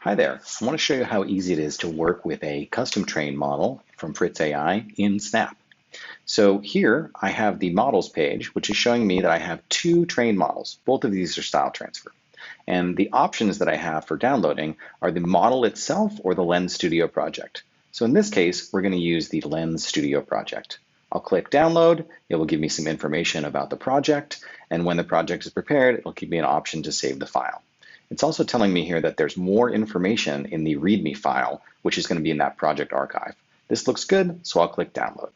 Hi there. I want to show you how easy it is to work with a custom trained model from Fritz AI in Snap. So here I have the models page, which is showing me that I have two trained models. Both of these are style transfer. And the options that I have for downloading are the model itself or the Lens Studio project. So in this case, we're going to use the Lens Studio project. I'll click download. It will give me some information about the project. And when the project is prepared, it'll give me an option to save the file. It's also telling me here that there's more information in the README file, which is going to be in that project archive. This looks good, so I'll click download.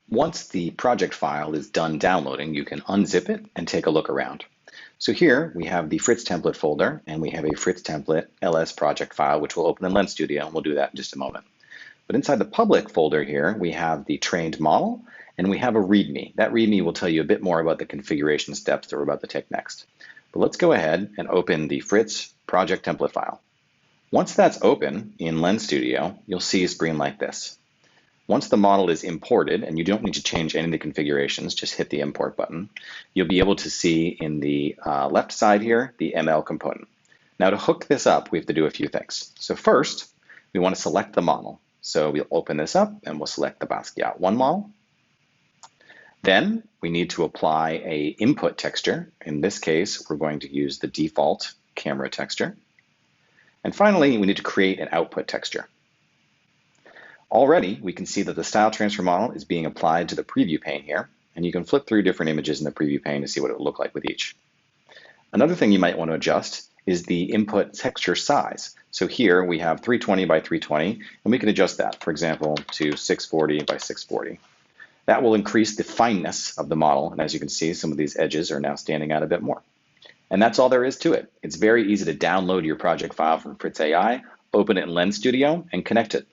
Once the project file is done downloading, you can unzip it and take a look around. So here we have the Fritz template folder, and we have a Fritz template ls project file, which will open in Lens Studio, and we'll do that in just a moment. But inside the public folder here, we have the trained model, and we have a README. That README will tell you a bit more about the configuration steps that we're about to take next. But let's go ahead and open the Fritz project template file. Once that's open in Lens Studio, you'll see a screen like this. Once the model is imported, and you don't need to change any of the configurations, just hit the import button, you'll be able to see in the left side here, the ML component. Now to hook this up, we have to do a few things. So first, we want to select the model. So we'll open this up and we'll select the Basquiat 1 model. Then we need to apply an input texture. In this case, we're going to use the default camera texture. And finally, we need to create an output texture. Already, we can see that the style transfer model is being applied to the preview pane here, and you can flip through different images in the preview pane to see what it would look like with each. Another thing you might want to adjust is the input texture size. So here we have 320 by 320, and we can adjust that, for example, to 640 by 640. That will increase the fineness of the model, and as you can see, some of these edges are now standing out a bit more. And that's all there is to it. It's very easy to download your project file from Fritz AI, open it in Lens Studio, and connect it.